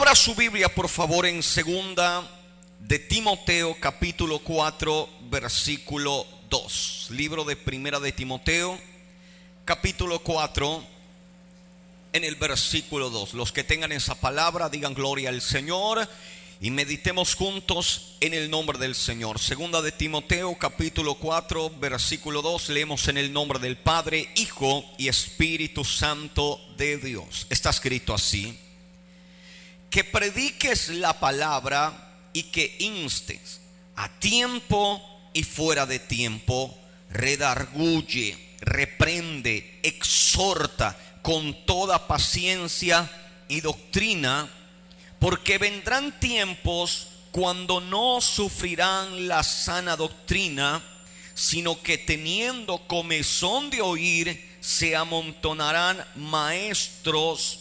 Abra su Biblia por favor en segunda de Timoteo capítulo 4 versículo 2. Libro de primera de Timoteo capítulo 4 en el versículo 2. Los que tengan esa palabra digan gloria al Señor y meditemos juntos en el nombre del Señor. Segunda de Timoteo capítulo 4 versículo 2. Leemos en el nombre del Padre, Hijo y Espíritu Santo de Dios. Está escrito así: que prediques la palabra y que instes a tiempo y fuera de tiempo, redarguye, reprende, exhorta con toda paciencia y doctrina, porque vendrán tiempos cuando no sufrirán la sana doctrina, sino que teniendo comezón de oír, se amontonarán maestros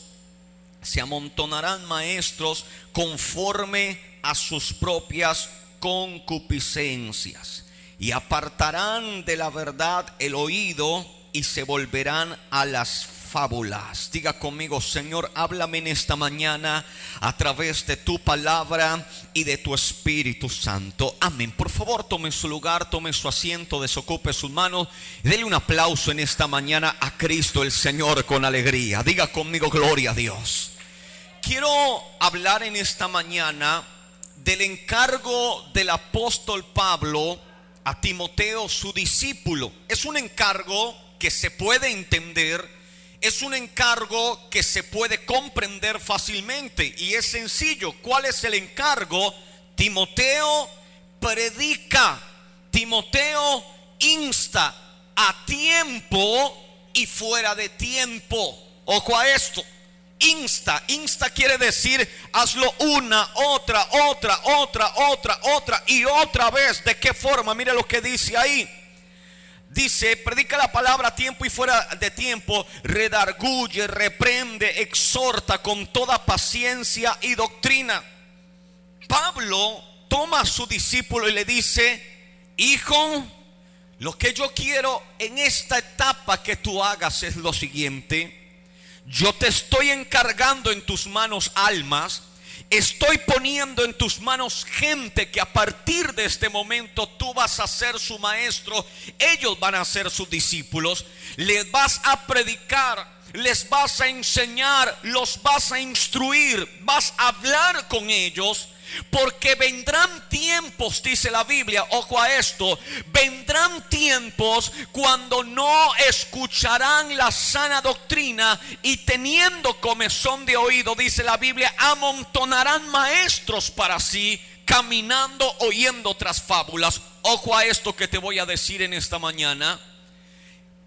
conforme a sus propias concupiscencias, y apartarán de la verdad el oído y se volverán a las fábulas. Diga conmigo: Señor, háblame en esta mañana a través de tu palabra y de tu Espíritu Santo. Amén. Por favor, tome su lugar, tome su asiento, desocupe sus manos y dele un aplauso en esta mañana a Cristo el Señor con alegría. Diga conmigo: gloria a Dios. Quiero hablar en esta mañana del encargo del apóstol Pablo a Timoteo, su discípulo. Es un encargo que se puede entender, es un encargo que se puede comprender fácilmente y es sencillo. ¿Cuál es el encargo? Timoteo predica, Timoteo insta a tiempo y fuera de tiempo. Ojo a esto. Insta quiere decir hazlo una, otra y otra vez. ¿De qué forma? Mire lo que dice ahí. Dice: predica la palabra a tiempo y fuera de tiempo, redarguye, reprende, exhorta con toda paciencia y doctrina. Pablo toma a su discípulo y le dice: hijo, lo que yo quiero en esta etapa que tú hagas es lo siguiente. Yo te estoy encargando en tus manos almas, estoy poniendo en tus manos gente que a partir de este momento tú vas a ser su maestro, ellos van a ser sus discípulos, les vas a predicar, les vas a enseñar, los vas a instruir, vas a hablar con ellos. Porque vendrán tiempos, dice la Biblia, ojo a esto, vendrán tiempos cuando no escucharán la sana doctrina y teniendo comezón de oído, dice la Biblia, amontonarán maestros para sí, caminando, oyendo otras fábulas. Ojo a esto que te voy a decir en esta mañana.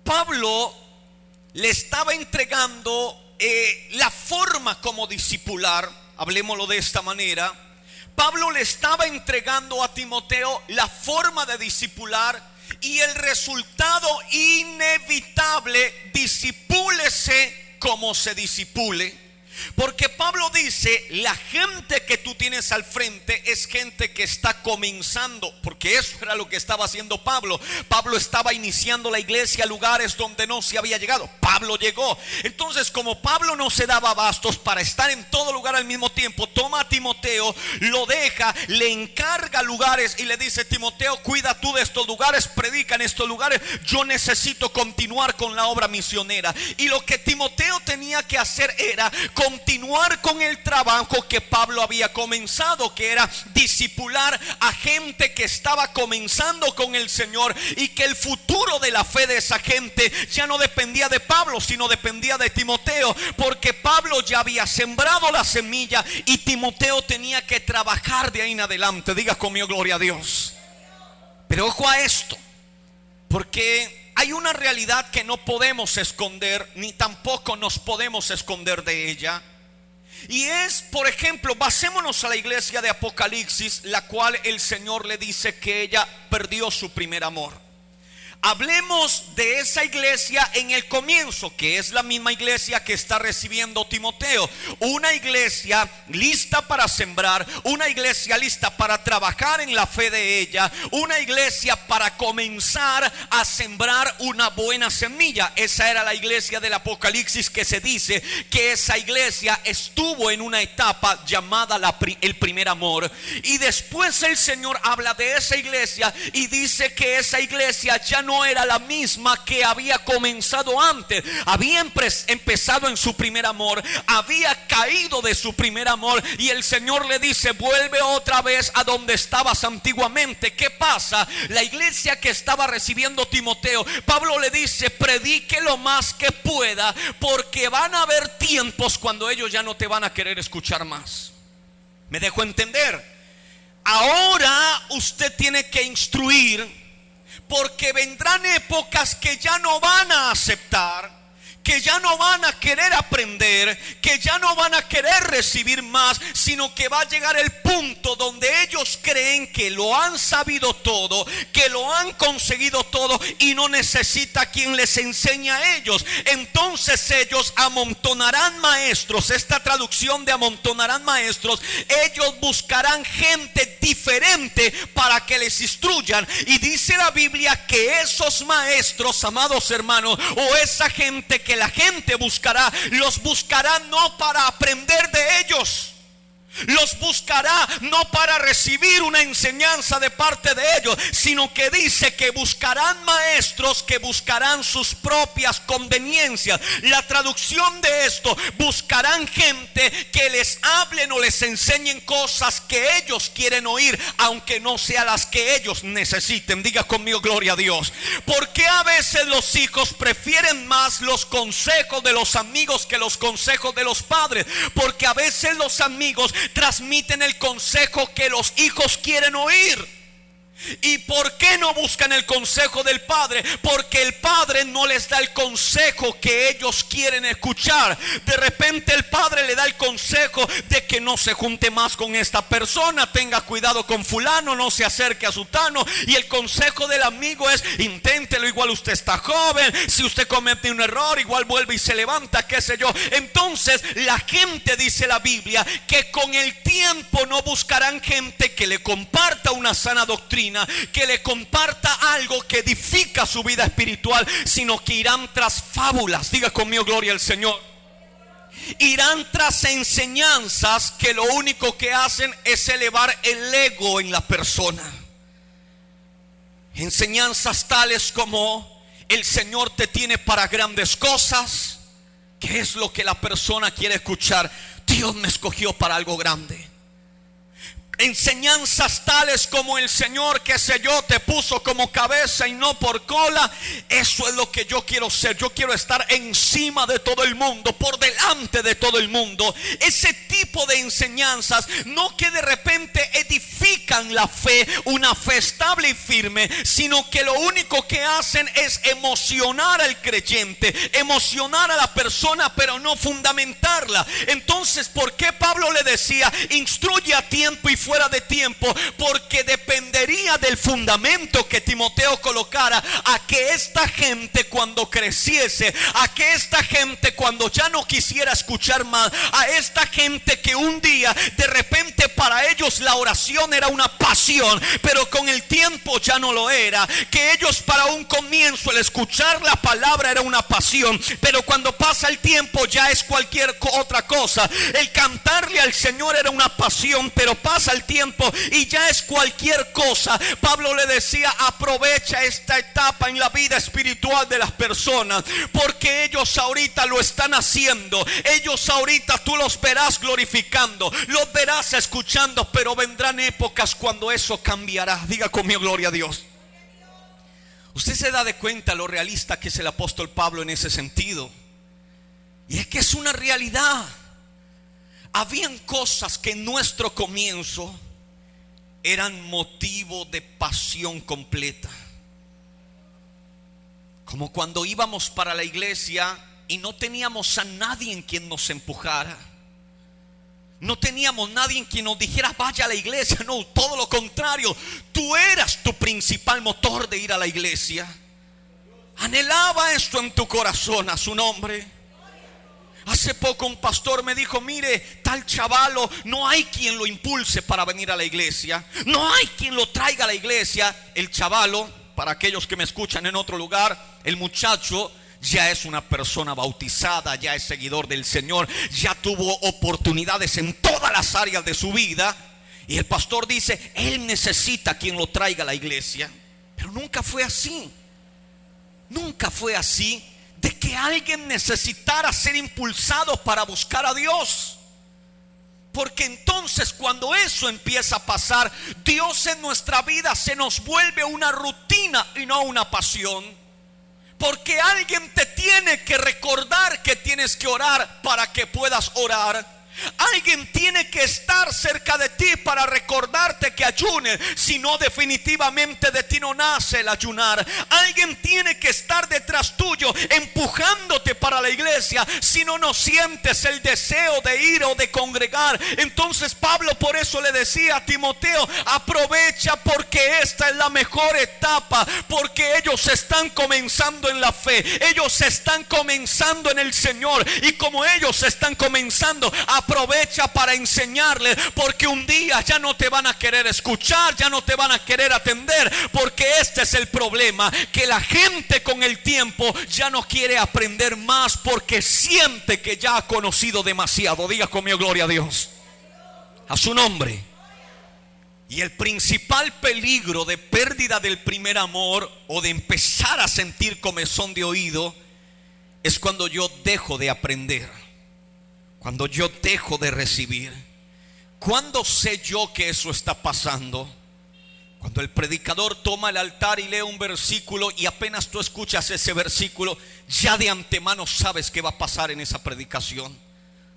Pablo le estaba entregando la forma como discipular, hablemoslo de esta manera. Pablo le estaba entregando a Timoteo la forma de discipular y el resultado inevitable: discipúlese como se discipule. Porque Pablo dice: la gente que tú tienes al frente es gente que está comenzando. Porque eso era lo que estaba haciendo Pablo. Pablo estaba iniciando la iglesia a lugares donde no se había llegado. Pablo llegó. Entonces, como Pablo no se daba abastos para estar en todo lugar al mismo tiempo, toma a Timoteo, lo deja, le encarga lugares y le dice: Timoteo, cuida tú de estos lugares, predica en estos lugares, yo necesito continuar con la obra misionera. Y lo que Timoteo tenía que hacer era continuar con el trabajo que Pablo había comenzado, que era discipular a gente que estaba comenzando con el Señor, y que el futuro de la fe de esa gente ya no dependía de Pablo, sino dependía de Timoteo, porque Pablo ya había sembrado la semilla y Timoteo tenía que trabajar de ahí en adelante. Diga conmigo: gloria a Dios. Pero ojo a esto, porque hay una realidad que no podemos esconder, ni tampoco nos podemos esconder de ella. Y es, por ejemplo, basémonos a la iglesia de Apocalipsis, la cual el Señor le dice que ella perdió su primer amor. Hablemos de esa iglesia en el comienzo, que es la misma iglesia que está recibiendo Timoteo. Una iglesia lista para sembrar, una iglesia lista para trabajar en la fe de ella, una iglesia para comenzar a sembrar una buena semilla. Esa era la iglesia del Apocalipsis, que se dice que esa iglesia estuvo en una etapa llamada el primer amor. Y después el Señor habla de esa iglesia y dice que esa iglesia ya no era la misma que había comenzado antes. Había empezado en su primer amor, había caído de su primer amor, y el Señor le dice: vuelve otra vez a donde estabas antiguamente. ¿Qué pasa? La iglesia que estaba recibiendo Timoteo, Pablo le dice: predique lo más que pueda, porque van a haber tiempos cuando ellos ya no te van a querer escuchar más. ¿Me dejo entender? Ahora usted tiene que instruir, porque vendrán épocas que ya no van a aceptar, que ya no van a querer aprender, que ya no van a querer recibir más, sino que va a llegar el punto donde ellos creen que lo han sabido todo, que lo han conseguido todo y no necesita quien les enseñe a ellos. Entonces ellos amontonarán maestros. Esta traducción de amontonarán maestros, ellos buscarán gente diferente para que les instruyan. Y dice la Biblia que esos maestros, amados hermanos, o esa gente que la gente buscará, los buscará no para aprender de ellos, los buscará no para recibir una enseñanza de parte de ellos, sino que dice que buscarán maestros que buscarán sus propias conveniencias. La traducción de esto: buscarán gente que les hablen o les enseñen cosas que ellos quieren oír, aunque no sean las que ellos necesiten. Diga conmigo: gloria a Dios. ¿Por qué a veces los hijos prefieren más los consejos de los amigos que los consejos de los padres? Porque a veces los amigos transmiten el consejo que los hijos quieren oír. ¿Y por qué no buscan el consejo del padre? Porque el padre no les da el consejo que ellos quieren escuchar. De repente el padre le da el consejo de que no se junte más con esta persona, tenga cuidado con fulano, no se acerque a sutano. Y el consejo del amigo es: inténtelo, igual usted está joven, si usted comete un error, igual vuelve y se levanta, qué sé yo. Entonces la gente, dice la Biblia, que con el tiempo no buscarán gente que le comparta una sana doctrina, que le comparta algo que edifica su vida espiritual, sino que irán tras fábulas. Diga conmigo: gloria al Señor. Irán tras enseñanzas que lo único que hacen es elevar el ego en la persona. Enseñanzas tales como: el Señor te tiene para grandes cosas. ¿Qué es lo que la persona quiere escuchar? Dios me escogió para algo grande. Enseñanzas tales como: el Señor, qué sé yo, te puso como cabeza y no por cola. Eso es lo que yo quiero ser. Yo quiero estar encima de todo el mundo, por delante de todo el mundo. Ese tipo de enseñanzas, no que de repente edifican la fe, una fe estable y firme, sino que lo único que hacen es emocionar al creyente, emocionar a la persona, pero no fundamentarla. Entonces, ¿por qué Pablo le decía: instruye a tiempo y fuera de tiempo? Porque dependería del fundamento que Timoteo colocara, a que esta gente cuando creciese, a que esta gente cuando ya no quisiera escuchar más, a esta gente que un día de repente para ellos la oración era una pasión, pero con el tiempo ya no lo era, que ellos para un comienzo el escuchar la palabra era una pasión, pero cuando pasa el tiempo ya es cualquier otra cosa. El cantarle al Señor era una pasión, pero pasa el tiempo y ya es cualquier cosa. Pablo le decía: aprovecha esta etapa en la vida espiritual de las personas, porque ellos ahorita lo están haciendo, ellos ahorita tú los verás glorificando, los verás escuchando, pero vendrán épocas cuando eso cambiará. Diga conmigo: gloria a Dios. Usted se da de cuenta lo realista que es el apóstol Pablo en ese sentido, y es que es una realidad. Habían cosas que en nuestro comienzo eran motivo de pasión completa, como cuando íbamos para la iglesia y no teníamos a nadie en quien nos empujara, no teníamos nadie en quien nos dijera: vaya a la iglesia. No, todo lo contrario, tú eras tu principal motor de ir a la iglesia. Anhelaba esto en tu corazón, a su nombre. Hace poco un pastor me dijo: mire, tal chavalo, no hay quien lo impulse para venir a la iglesia, no hay quien lo traiga a la iglesia. El chavalo, para aquellos que me escuchan en otro lugar, el muchacho ya es una persona bautizada, ya es seguidor del Señor, ya tuvo oportunidades en todas las áreas de su vida. Y el pastor dice: él necesita quien lo traiga a la iglesia. Pero nunca fue así. Nunca fue así, de que alguien necesitara ser impulsado para buscar a Dios. Porque entonces, cuando eso empieza a pasar, Dios en nuestra vida se nos vuelve una rutina y no una pasión. Porque alguien te tiene que recordar que tienes que orar para que puedas orar. Alguien tiene que estar cerca de ti para recordarte que ayunes, si no, definitivamente de ti no nace el ayunar. Alguien tiene que estar detrás tuyo empujándote para la iglesia, si no, no sientes el deseo de ir o de congregar. Entonces Pablo por eso le decía a Timoteo: aprovecha, porque esta es la mejor etapa, porque ellos están comenzando en la fe, ellos están comenzando en el Señor, y como ellos están comenzando, aprovecha para enseñarles, porque un día ya no te van a querer escuchar, ya no te van a querer atender. Porque este es el problema, que la gente con el tiempo ya no quiere aprender más, porque siente que ya ha conocido demasiado. Diga conmigo: gloria a Dios, a su nombre. Y el principal peligro de pérdida del primer amor, o de empezar a sentir comezón de oído, es cuando yo dejo de aprender, cuando yo dejo de recibir. ¿Cuándo sé yo que eso está pasando? Cuando el predicador toma el altar y lee un versículo, y apenas tú escuchas ese versículo, ya de antemano sabes qué va a pasar en esa predicación.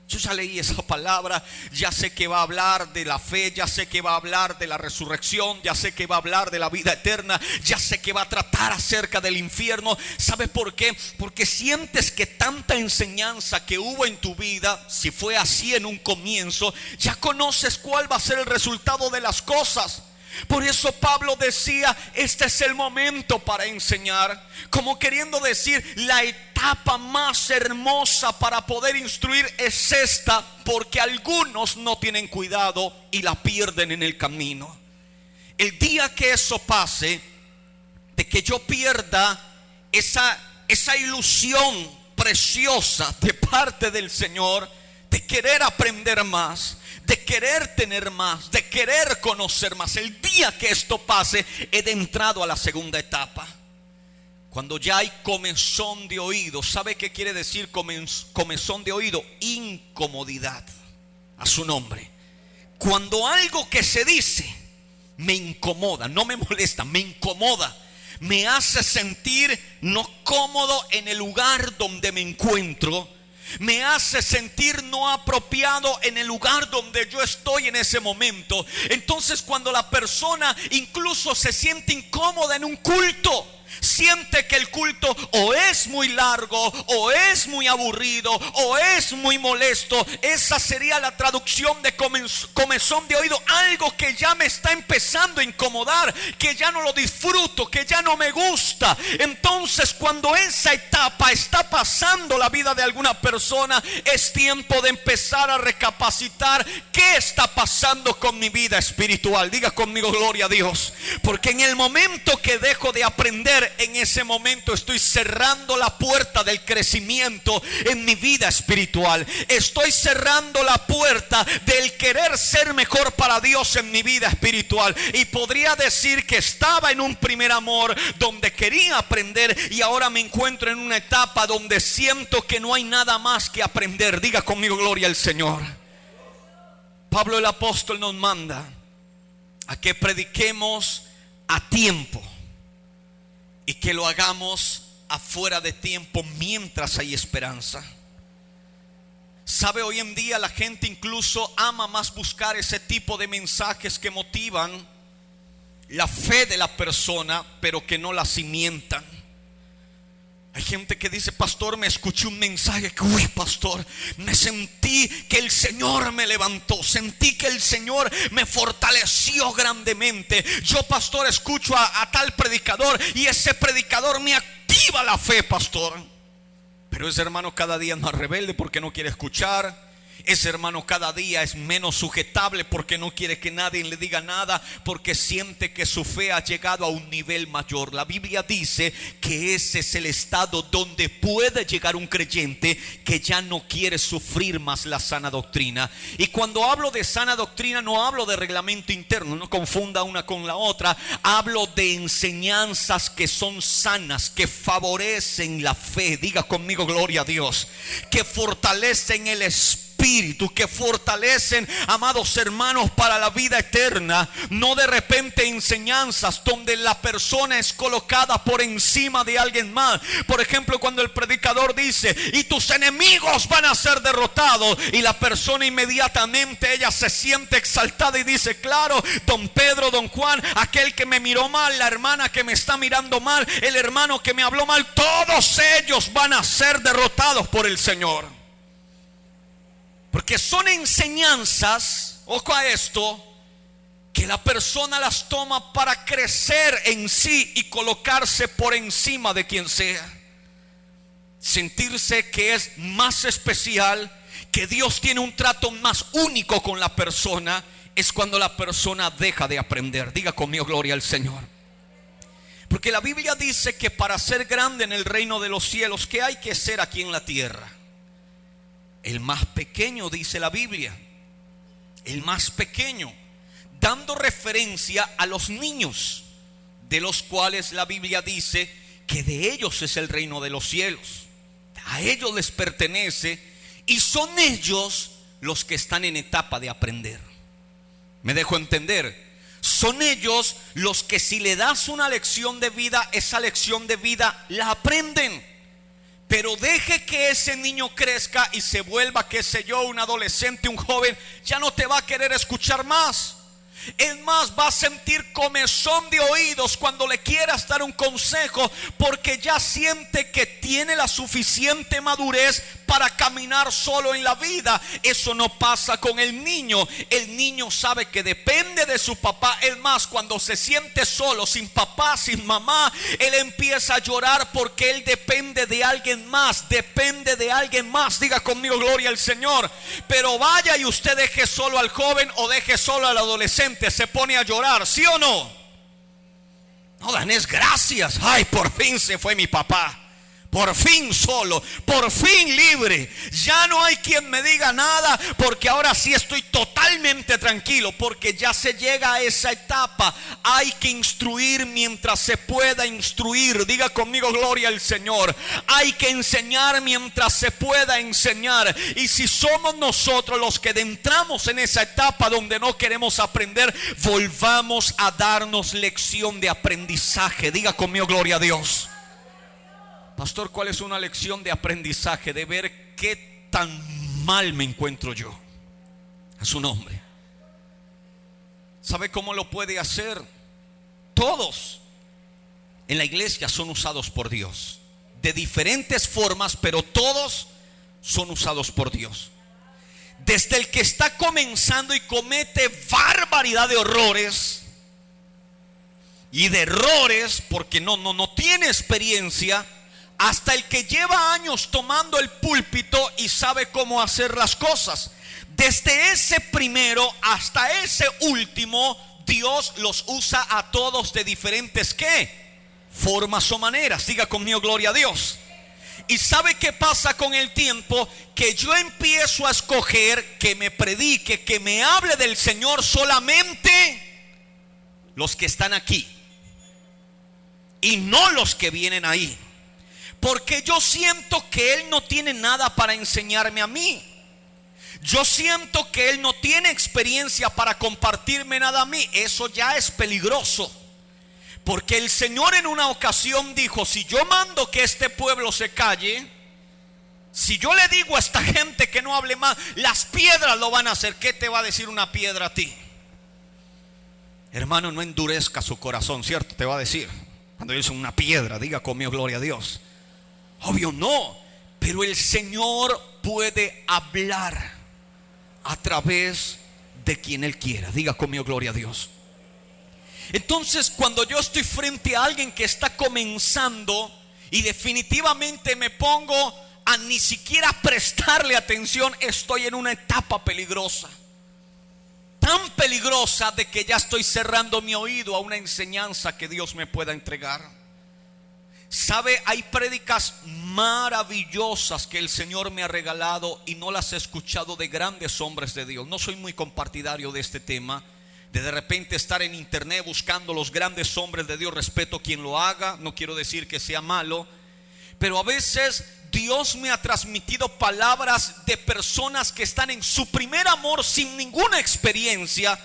Yo ya leí esa palabra, ya sé que va a hablar de la fe, ya sé que va a hablar de la resurrección, ya sé que va a hablar de la vida eterna, ya sé que va a tratar acerca del infierno. ¿Sabe por qué? Porque sientes que tanta enseñanza que hubo en tu vida, si fue así en un comienzo, ya conoces cuál va a ser el resultado de las cosas. Por eso Pablo decía: este es el momento para enseñar, como queriendo decir, la etapa más hermosa para poder instruir es esta, porque algunos no tienen cuidado y la pierden en el camino. El día que eso pase, de que yo pierda esa ilusión preciosa de parte del Señor, de querer aprender más, de querer tener más, de querer conocer más, el día que esto pase, he entrado a la segunda etapa. Cuando ya hay comezón de oído. ¿Sabe qué quiere decir comezón de oído? Incomodidad, a su nombre. Cuando algo que se dice me incomoda, no me molesta, me incomoda, me hace sentir no cómodo en el lugar donde me encuentro, me hace sentir no apropiado en el lugar donde yo estoy en ese momento. Entonces, cuando la persona incluso se siente incómoda en un culto, siente que el culto o es muy largo, o es muy aburrido, o es muy molesto. Esa sería la traducción de comezón de oído. Algo que ya me está empezando a incomodar, que ya no lo disfruto, que ya no me gusta. Entonces, cuando esa etapa está pasando la vida de alguna persona, es tiempo de empezar a recapacitar qué está pasando con mi vida espiritual. Diga conmigo: gloria a Dios. Porque en el momento que dejo de aprender, en ese momento estoy cerrando la puerta del crecimiento en mi vida espiritual. Estoy cerrando la puerta del querer ser mejor para Dios en mi vida espiritual. Y podría decir que estaba en un primer amor donde quería aprender, y ahora me encuentro en una etapa donde siento que no hay nada más que aprender. Diga conmigo: gloria al Señor. Pablo el apóstol nos manda a que prediquemos a tiempo, y que lo hagamos afuera de tiempo mientras hay esperanza. Sabe, hoy en día la gente incluso ama más buscar ese tipo de mensajes que motivan la fe de la persona, pero que no la cimientan. Hay gente que dice: pastor, me escuché un mensaje que, uy, pastor, me sentí que el Señor me levantó, sentí que el Señor me fortaleció grandemente. Yo, pastor, escucho a tal predicador, y ese predicador me activa viva la fe, pastor. Pero ese hermano cada día es más rebelde porque no quiere escuchar. Ese hermano cada día es menos sujetable porque no quiere que nadie le diga nada, porque siente que su fe ha llegado a un nivel mayor. La Biblia dice que ese es el estado donde puede llegar un creyente que ya no quiere sufrir más la sana doctrina. Y cuando hablo de sana doctrina, no hablo de reglamento interno, no confunda una con la otra. Hablo de enseñanzas que son sanas, que favorecen la fe. Diga conmigo, gloria a Dios. Que fortalecen el espíritu, que fortalecen, amados hermanos, para la vida eterna. No de repente enseñanzas donde la persona es colocada por encima de alguien más. Por ejemplo, cuando el predicador dice: y tus enemigos van a ser derrotados, y la persona inmediatamente ella se siente exaltada y dice: claro, don Pedro, don Juan, aquel que me miró mal, la hermana que me está mirando mal, el hermano que me habló mal, todos ellos van a ser derrotados por el Señor. Porque son enseñanzas, ojo a esto, que la persona las toma para crecer en sí y colocarse por encima de quien sea. Sentirse que es más especial, que Dios tiene un trato más único con la persona, es cuando la persona deja de aprender. Diga conmigo, gloria al Señor. Porque la Biblia dice que para ser grande en el reino de los cielos, ¿qué hay que ser aquí en la tierra? El más pequeño, dice la Biblia. El más pequeño, dando referencia a los niños, de los cuales la Biblia dice que de ellos es el reino de los cielos. A ellos les pertenece, y son ellos los que están en etapa de aprender. ¿Me dejo entender? Son ellos los que, si le das una lección de vida, esa lección de vida la aprenden. Pero deje que ese niño crezca y se vuelva, qué sé yo, un adolescente, un joven, ya no te va a querer escuchar más. Es más, va a sentir comezón de oídos cuando le quieras dar un consejo, porque ya siente que tiene la suficiente madurez para caminar solo en la vida. Eso no pasa con el niño. El niño sabe que depende de su papá. Es más, cuando se siente solo, sin papá, sin mamá, él empieza a llorar porque él depende de alguien más. Depende de alguien más. Diga conmigo, gloria al Señor. Pero vaya y usted deje solo al joven o deje solo al adolescente, se pone a llorar, ¿sí o no? No dan gracias. Ay, por fin se fue mi papá. Por fin solo, por fin libre. Ya no hay quien me diga nada, porque ahora sí estoy totalmente tranquilo, porque ya se llega a esa etapa. Hay que instruir mientras se pueda instruir. Diga conmigo, gloria al Señor. Hay que enseñar mientras se pueda enseñar. Y si somos nosotros los que entramos en esa etapa donde no queremos aprender, volvamos a darnos lección de aprendizaje. Diga conmigo, gloria a Dios. Pastor, ¿cuál es una lección de aprendizaje? De ver qué tan mal me encuentro yo. A su nombre. ¿Sabe cómo lo puede hacer? Todos en la iglesia son usados por Dios. De diferentes formas, pero todos son usados por Dios. Desde el que está comenzando y comete barbaridad de horrores y de errores porque no tiene experiencia, hasta el que lleva años tomando el púlpito y sabe cómo hacer las cosas. Desde ese primero hasta ese último, Dios los usa a todos de diferentes ¿qué? Formas o maneras. Diga conmigo, gloria a Dios. Y ¿sabe qué pasa con el tiempo? Que yo empiezo a escoger que me predique, que me hable del Señor solamente los que están aquí, y no los que vienen ahí. Porque yo siento que Él no tiene nada para enseñarme a mí. Yo siento que Él no tiene experiencia para compartirme nada a mí. Eso ya es peligroso. Porque el Señor en una ocasión dijo: si yo mando que este pueblo se calle, si yo le digo a esta gente que no hable más, las piedras lo van a hacer. ¿Qué te va a decir una piedra a ti? Hermano, no endurezca su corazón, ¿cierto? Te va a decir. Cuando dice una piedra, diga conmigo, gloria a Dios. Obvio no, pero el Señor puede hablar a través de quien Él quiera. Diga conmigo, gloria a Dios. Entonces, cuando yo estoy frente a alguien que está comenzando y definitivamente me pongo a ni siquiera prestarle atención, estoy en una etapa peligrosa. Tan peligrosa de que ya estoy cerrando mi oído a una enseñanza que Dios me pueda entregar. Sabe, hay prédicas maravillosas que el Señor me ha regalado y no las he escuchado de grandes hombres de Dios. No soy muy compartidario de este tema, de repente estar en internet buscando los grandes hombres de Dios. Respeto quien lo haga, no quiero decir que sea malo, pero a veces Dios me ha transmitido palabras de personas que están en su primer amor sin ninguna experiencia,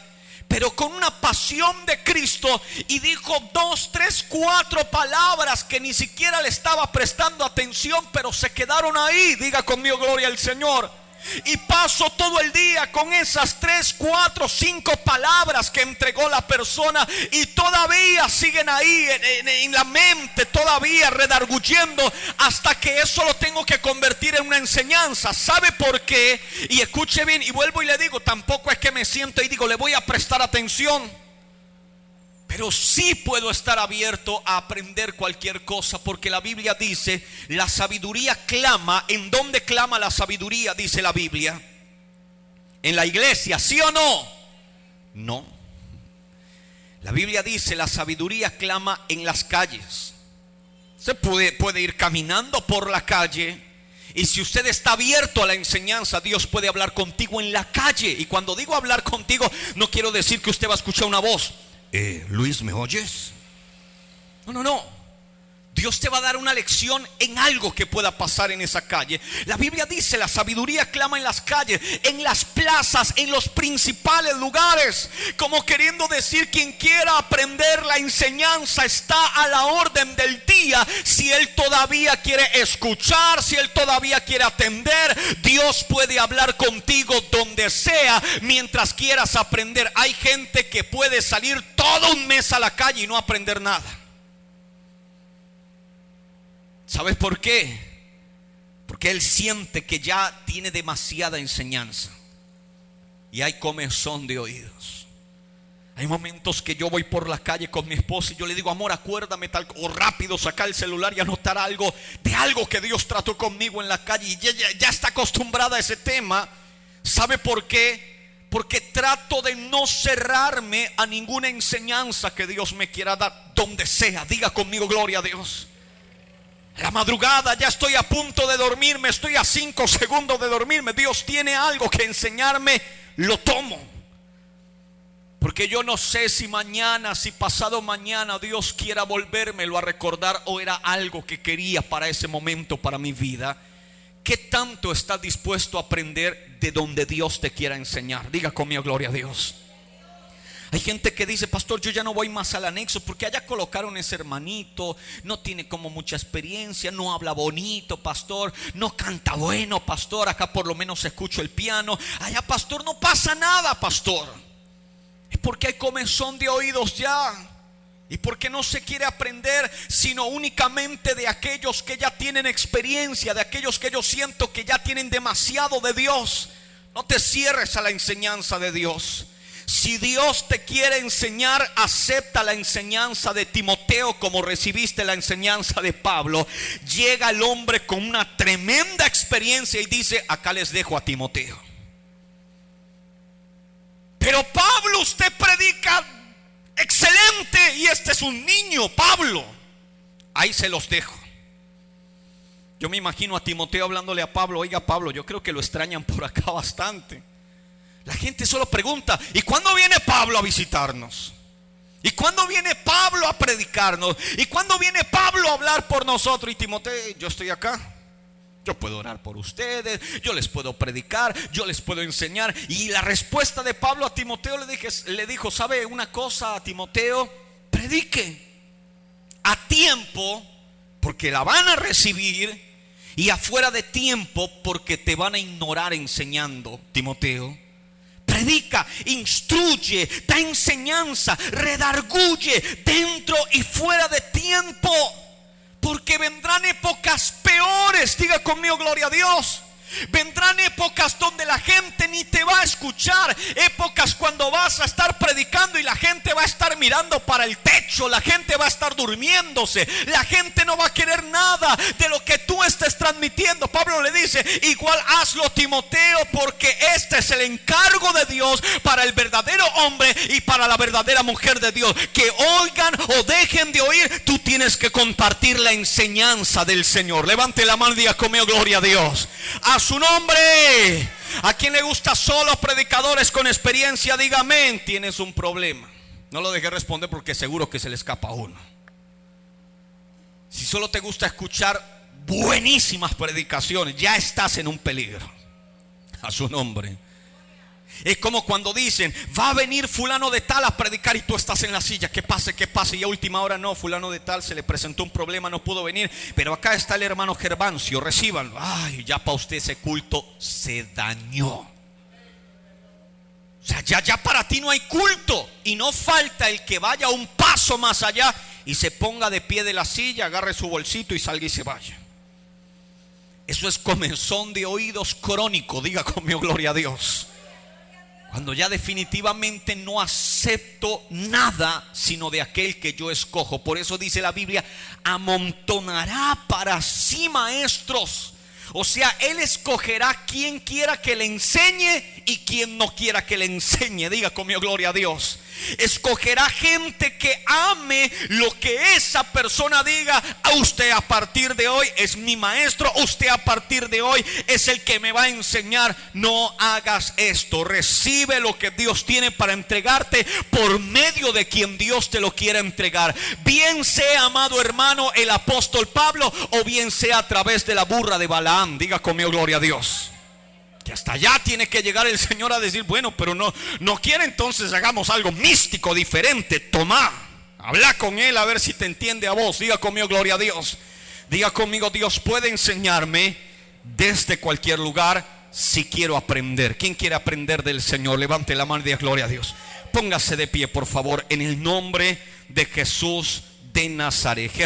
pero con una pasión de Cristo, y dijo 2, 3, 4 palabras que ni siquiera le estaba prestando atención, pero se quedaron ahí. Diga conmigo, gloria al Señor. Y paso todo el día con esas 3, 4, 5 palabras que entregó la persona, y todavía siguen ahí en la mente, todavía redarguyendo, hasta que eso lo tengo que convertir en una enseñanza. ¿Sabe por qué? Y escuche bien, y vuelvo y le digo, tampoco es que me siento y digo, le voy a prestar atención. Pero sí puedo estar abierto a aprender cualquier cosa, porque la Biblia dice, la sabiduría clama. ¿En dónde clama la sabiduría? Dice la Biblia. ¿En la iglesia? ¿Sí o no? No. La Biblia dice, la sabiduría clama en las calles. Se puede ir caminando por la calle, y si usted está abierto a la enseñanza, Dios puede hablar contigo en la calle. Y cuando digo hablar contigo, no quiero decir que usted va a escuchar una voz. Luis, ¿me oyes? No. Dios te va a dar una lección en algo que pueda pasar en esa calle. La Biblia dice, la sabiduría clama en las calles, en las plazas, en los principales lugares. Como queriendo decir, quien quiera aprender la enseñanza está a la orden del día. Si él todavía quiere escuchar, si él todavía quiere atender, Dios puede hablar contigo donde sea, mientras quieras aprender. Hay gente que puede salir todo un mes a la calle y no aprender nada. ¿Sabes por qué? Porque él siente que ya tiene demasiada enseñanza, y hay comezón de oídos. Hay momentos que yo voy por la calle con mi esposa y yo le digo, amor, acuérdame tal, o rápido sacar el celular y anotar algo de algo que Dios trató conmigo en la calle, y ya está acostumbrada a ese tema. ¿Sabe por qué? Porque trato de no cerrarme a ninguna enseñanza que Dios me quiera dar, donde sea. Diga conmigo, gloria a Dios. La madrugada, ya estoy a punto de dormirme, estoy a 5 segundos de dormirme. Dios tiene algo que enseñarme, lo tomo. Porque yo no sé si mañana, si pasado mañana Dios quiera volvérmelo a recordar, o era algo que quería para ese momento, para mi vida. ¿Qué tanto estás dispuesto a aprender de donde Dios te quiera enseñar? Diga conmigo, gloria a Dios. Hay gente que dice, pastor, yo ya no voy más al anexo porque allá colocaron ese hermanito, no tiene como mucha experiencia, no habla bonito, pastor, no canta bueno, pastor, acá por lo menos escucho el piano, allá, pastor, no pasa nada, pastor. Es porque hay comezón de oídos ya, y porque no se quiere aprender sino únicamente de aquellos que ya tienen experiencia, de aquellos que yo siento que ya tienen demasiado de Dios. No te cierres a la enseñanza de Dios. Si Dios te quiere enseñar, acepta la enseñanza de Timoteo como recibiste la enseñanza de Pablo. Llega el hombre con una tremenda experiencia y dice, acá les dejo a Timoteo. Pero Pablo, usted predica excelente y este es un niño, Pablo. Ahí se los dejo. Yo me imagino a Timoteo hablándole a Pablo, oiga Pablo, yo creo que lo extrañan por acá bastante. La gente solo pregunta, ¿y cuándo viene Pablo a visitarnos? ¿Y cuándo viene Pablo a predicarnos? ¿Y cuándo viene Pablo a hablar por nosotros? Y Timoteo, yo estoy acá, yo puedo orar por ustedes, yo les puedo predicar, yo les puedo enseñar. Y la respuesta de Pablo a Timoteo le dijo, ¿sabe una cosa, a Timoteo? Predique a tiempo, porque la van a recibir, y afuera de tiempo, porque te van a ignorar enseñando, Timoteo. Predica, instruye, da enseñanza, redarguye dentro y fuera de tiempo, porque vendrán épocas peores. Diga conmigo, gloria a Dios. Vendrán épocas donde la gente ni te va a escuchar. Épocas cuando vas a estar predicando y la gente va a estar mirando para el techo. La gente va a estar durmiéndose. La gente no va a querer nada de lo que tú estés transmitiendo. Pablo le dice: igual hazlo, Timoteo, porque este es el encargo de Dios para el verdadero hombre y para la verdadera mujer de Dios. Que oigan o dejen de oír, tú tienes que compartir la enseñanza del Señor. Levante la mano y diga conmigo: gloria a Dios. A su nombre. ¿A quién le gusta solo predicadores con experiencia? Diga amén. Tienes un problema. No lo deje responder porque seguro que se le escapa a uno. Si solo te gusta escuchar buenísimas predicaciones, ya estás en un peligro. A su nombre. Es como cuando dicen: va a venir fulano de tal a predicar, y tú estás en la silla. ¿Qué pase? ¿Qué pase? Y a última hora: no, fulano de tal se le presentó un problema, no pudo venir, pero acá está el hermano Gervancio, recíbanlo. Ay, ya para usted ese culto se dañó. O sea, ya para ti no hay culto. Y no falta el que vaya un paso más allá y se ponga de pie de la silla, agarre su bolsito y salga y se vaya. Eso es comezón de oídos crónico. Diga conmigo: gloria a Dios. Cuando ya definitivamente no acepto nada sino de aquel que yo escojo. Por eso dice la Biblia: amontonará para sí maestros. O sea, Él escogerá quien quiera que le enseñe y quien no quiera que le enseñe. Diga conmigo: gloria a Dios. Escogerá gente que ame lo que esa persona diga. A usted a partir de hoy es mi maestro. Usted a partir de hoy es el que me va a enseñar. No hagas esto. Recibe lo que Dios tiene para entregarte por medio de quien Dios te lo quiera entregar. Bien sea, amado hermano, el apóstol Pablo, o bien sea a través de la burra de Balaam. Diga conmigo: gloria a Dios. Que hasta allá tiene que llegar el Señor a decir: bueno, pero no quiere, entonces hagamos algo místico, diferente. Toma, habla con Él a ver si te entiende a vos. Diga conmigo: gloria a Dios. Diga conmigo: Dios puede enseñarme desde cualquier lugar si quiero aprender. ¿Quién quiere aprender del Señor? Levante la mano y diga: gloria a Dios. Póngase de pie, por favor, en el nombre de Jesús de Nazaret.